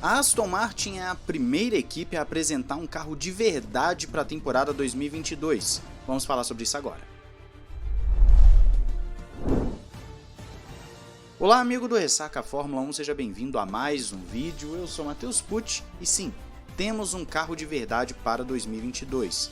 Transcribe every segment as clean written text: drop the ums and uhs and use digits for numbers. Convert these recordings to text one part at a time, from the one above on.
A Aston Martin é a primeira equipe a apresentar um carro de verdade para a temporada 2022. Vamos falar sobre isso agora. Olá amigo do Ressaca Fórmula 1, seja bem-vindo a mais um vídeo. Eu sou Matheus Pucci e sim, temos um carro de verdade para 2022.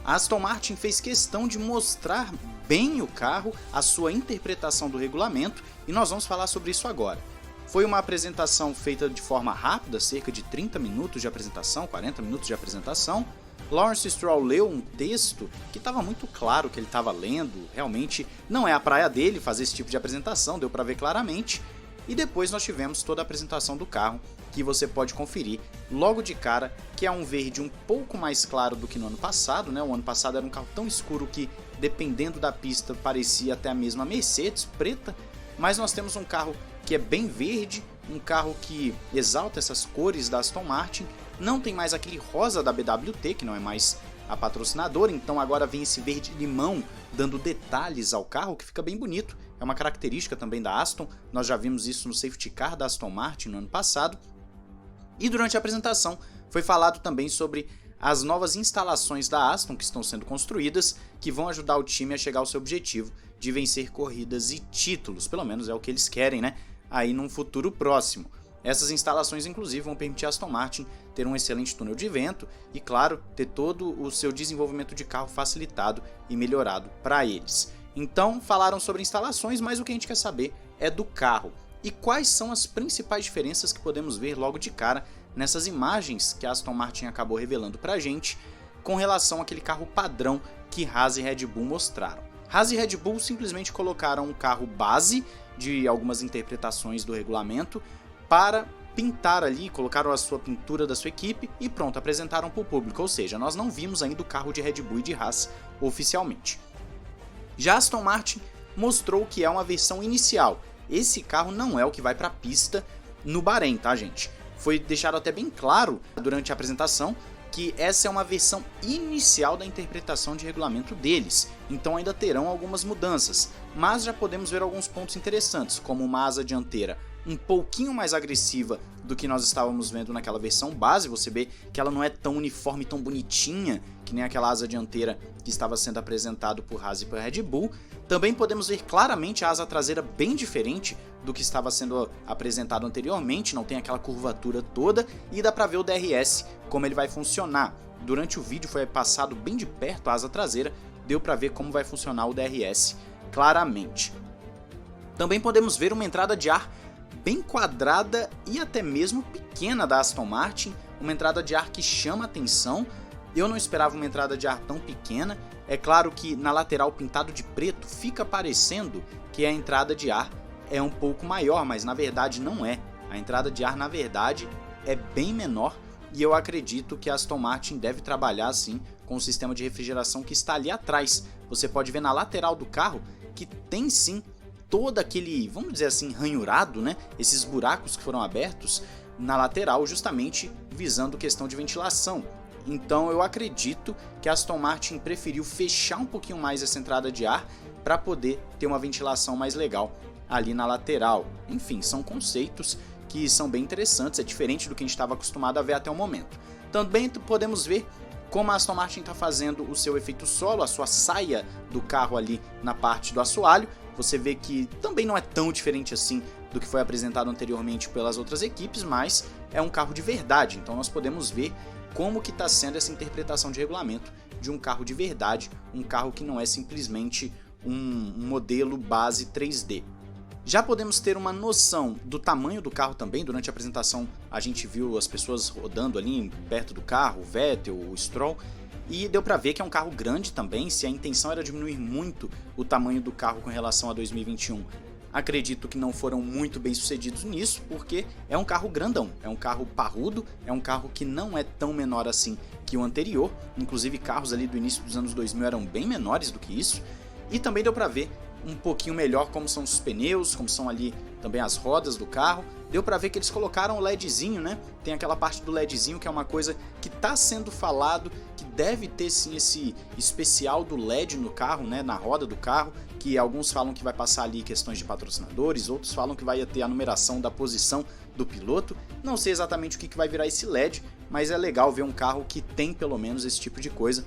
A Aston Martin fez questão de mostrar bem o carro, a sua interpretação do regulamento, e nós vamos falar sobre isso agora. Foi uma apresentação feita de forma rápida, cerca de 30 minutos de apresentação, 40 minutos de apresentação. Lawrence Stroll leu um texto que estava muito claro que ele estava lendo, realmente não é a praia dele fazer esse tipo de apresentação, deu para ver claramente. E depois nós tivemos toda a apresentação do carro, que você pode conferir logo de cara, que é um verde um pouco mais claro do que no ano passado, né? O ano passado era um carro tão escuro que, dependendo da pista, parecia até a mesma Mercedes, preta, mas nós temos um carro que é bem verde, um carro que exalta essas cores da Aston Martin, não tem mais aquele rosa da BWT, que não é mais a patrocinadora, então agora vem esse verde limão dando detalhes ao carro, que fica bem bonito, é uma característica também da Aston, nós já vimos isso no safety car da Aston Martin no ano passado. E durante a apresentação foi falado também sobre as novas instalações da Aston que estão sendo construídas, que vão ajudar o time a chegar ao seu objetivo de vencer corridas e títulos, pelo menos é o que eles querem, né? Aí num futuro próximo. Essas instalações inclusive vão permitir a Aston Martin ter um excelente túnel de vento e, claro, ter todo o seu desenvolvimento de carro facilitado e melhorado para eles. Então falaram sobre instalações, mas o que a gente quer saber é do carro. E quais são as principais diferenças que podemos ver logo de cara nessas imagens que a Aston Martin acabou revelando para a gente com relação àquele carro padrão que Haas e Red Bull mostraram. Haas e Red Bull simplesmente colocaram um carro base de algumas interpretações do regulamento para pintar ali, colocaram a sua pintura da sua equipe e pronto, apresentaram para o público, ou seja, nós não vimos ainda o carro de Red Bull e de Haas oficialmente. Já a Aston Martin mostrou que é uma versão inicial. Esse carro não é o que vai para a pista no Bahrein, tá gente? Foi deixado até bem claro durante a apresentação que essa é uma versão inicial da interpretação de regulamento deles, então ainda terão algumas mudanças, mas já podemos ver alguns pontos interessantes, como uma asa dianteira um pouquinho mais agressiva do que nós estávamos vendo naquela versão base. Você vê que ela não é tão uniforme, tão bonitinha, que nem aquela asa dianteira que estava sendo apresentado por Haas e por Red Bull. Também podemos ver claramente a asa traseira bem diferente do que estava sendo apresentado anteriormente, não tem aquela curvatura toda, e dá para ver o DRS, como ele vai funcionar. Durante o vídeo foi passado bem de perto a asa traseira, deu para ver como vai funcionar o DRS claramente. Também podemos ver uma entrada de ar bem quadrada e até mesmo pequena da Aston Martin, uma entrada de ar que chama atenção. Eu não esperava uma entrada de ar tão pequena. É claro que na lateral pintado de preto fica parecendo que a entrada de ar é um pouco maior, mas na verdade não é. A entrada de ar na verdade é bem menor e eu acredito que a Aston Martin deve trabalhar assim com o sistema de refrigeração que está ali atrás. Você pode ver na lateral do carro que tem sim todo aquele, vamos dizer assim, ranhurado, né? Esses buracos que foram abertos na lateral justamente visando questão de ventilação. Então eu acredito que a Aston Martin preferiu fechar um pouquinho mais essa entrada de ar para poder ter uma ventilação mais legal ali na lateral. Enfim, são conceitos que são bem interessantes, é diferente do que a gente estava acostumado a ver até o momento. Também podemos ver como a Aston Martin está fazendo o seu efeito solo, a sua saia do carro ali na parte do assoalho. Você vê que também não é tão diferente assim do que foi apresentado anteriormente pelas outras equipes, mas é um carro de verdade, então nós podemos ver como que está sendo essa interpretação de regulamento de um carro de verdade, um carro que não é simplesmente um modelo base 3D. Já podemos ter uma noção do tamanho do carro também. Durante a apresentação a gente viu as pessoas rodando ali perto do carro, o Vettel, o Stroll, e deu para ver que é um carro grande também. Se a intenção era diminuir muito o tamanho do carro com relação a 2021, acredito que não foram muito bem sucedidos nisso, porque é um carro grandão, é um carro parrudo, é um carro que não é tão menor assim que o anterior, inclusive carros ali do início dos anos 2000 eram bem menores do que isso, e também deu para ver um pouquinho melhor como são os pneus, como são ali também as rodas do carro. Deu pra ver que eles colocaram o LEDzinho, né? Tem aquela parte do LEDzinho que é uma coisa que tá sendo falado, que deve ter sim esse especial do LED no carro, né? Na roda do carro, que alguns falam que vai passar ali questões de patrocinadores, outros falam que vai ter a numeração da posição do piloto. Não sei exatamente o que vai virar esse LED, mas é legal ver um carro que tem pelo menos esse tipo de coisa,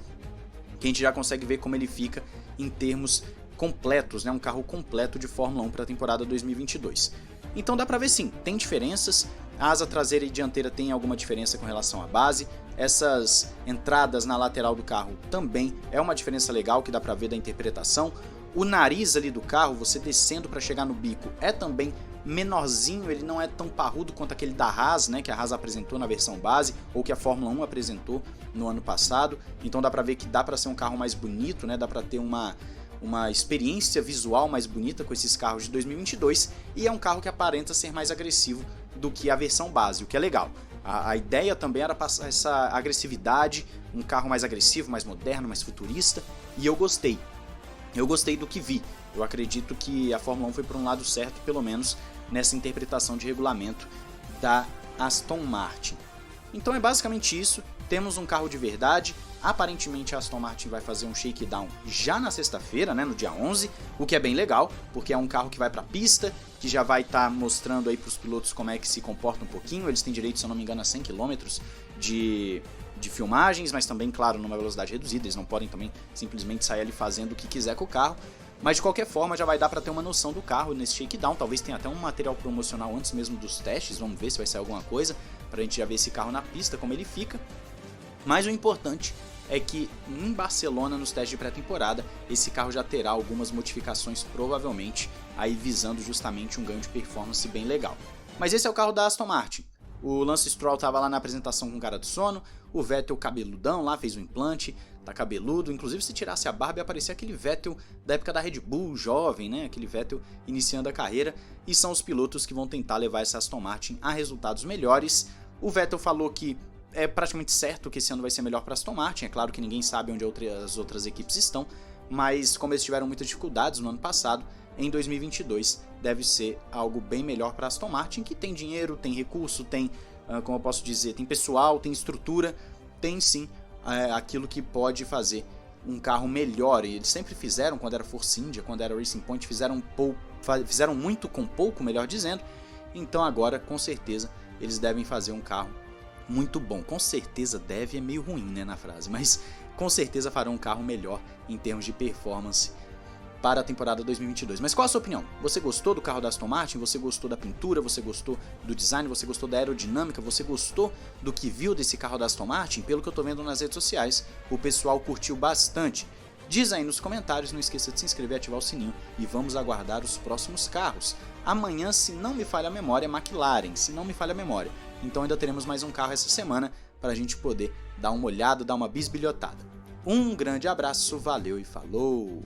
que a gente já consegue ver como ele fica em termos completos, né? Um carro completo de Fórmula 1 para a temporada 2022. Então dá para ver sim, tem diferenças. A asa traseira e dianteira tem alguma diferença com relação à base. Essas entradas na lateral do carro também é uma diferença legal que dá para ver da interpretação. O nariz ali do carro, você descendo para chegar no bico, é também menorzinho, ele não é tão parrudo quanto aquele da Haas, né, que a Haas apresentou na versão base, ou que a Fórmula 1 apresentou no ano passado. Então dá para ver que dá para ser um carro mais bonito, né, dá para ter uma experiência visual mais bonita com esses carros de 2022, e é um carro que aparenta ser mais agressivo do que a versão base, o que é legal. A ideia também era passar essa agressividade, um carro mais agressivo, mais moderno, mais futurista, e eu gostei. Eu gostei do que vi. Eu acredito que a Fórmula 1 foi por um lado certo, pelo menos nessa interpretação de regulamento da Aston Martin. Então é basicamente isso. Temos um carro de verdade. Aparentemente a Aston Martin vai fazer um shakedown já na sexta-feira, né, no dia 11, o que é bem legal, porque é um carro que vai para a pista, que já vai estar mostrando aí para os pilotos como é que se comporta um pouquinho. Eles têm direito, se eu não me engano, a 100 km de filmagens, mas também, claro, numa velocidade reduzida. Eles não podem também simplesmente sair ali fazendo o que quiser com o carro. Mas de qualquer forma já vai dar para ter uma noção do carro nesse shakedown. Talvez tenha até um material promocional antes mesmo dos testes. Vamos ver se vai sair alguma coisa para a gente já ver esse carro na pista, como ele fica. Mas o importante é que em Barcelona, nos testes de pré-temporada, esse carro já terá algumas modificações, provavelmente aí visando justamente um ganho de performance bem legal. Mas esse é o carro da Aston Martin. O Lance Stroll estava lá na apresentação com cara de sono, o Vettel cabeludão lá, fez o implante, tá cabeludo, inclusive se tirasse a barba ia aparecer aquele Vettel da época da Red Bull, jovem, né? Aquele Vettel iniciando a carreira, e são os pilotos que vão tentar levar essa Aston Martin a resultados melhores. O Vettel falou que é praticamente certo que esse ano vai ser melhor para a Aston Martin. É claro que ninguém sabe onde as outras equipes estão, mas como eles tiveram muitas dificuldades no ano passado, em 2022 deve ser algo bem melhor para a Aston Martin, que tem dinheiro, tem recurso, tem, como eu posso dizer, tem pessoal, tem estrutura, tem sim aquilo que pode fazer um carro melhor. E eles sempre fizeram, quando era Force India, quando era Racing Point, fizeram muito com pouco, melhor dizendo. Então agora, com certeza, eles devem fazer um carro muito bom. Com certeza deve é meio ruim, né, na frase, mas com certeza farão um carro melhor em termos de performance para a temporada 2022. Mas qual a sua opinião? Você gostou do carro da Aston Martin? Você gostou da pintura? Você gostou do design? Você gostou da aerodinâmica? Você gostou do que viu desse carro da Aston Martin? Pelo que eu tô vendo nas redes sociais, o pessoal curtiu bastante. Diz aí nos comentários, não esqueça de se inscrever e ativar o sininho, e vamos aguardar os próximos carros. Amanhã, se não me falha a memória, é McLaren, se não me falha a memória. Então ainda teremos mais um carro essa semana para a gente poder dar uma olhada, dar uma bisbilhotada. Um grande abraço, valeu e falou!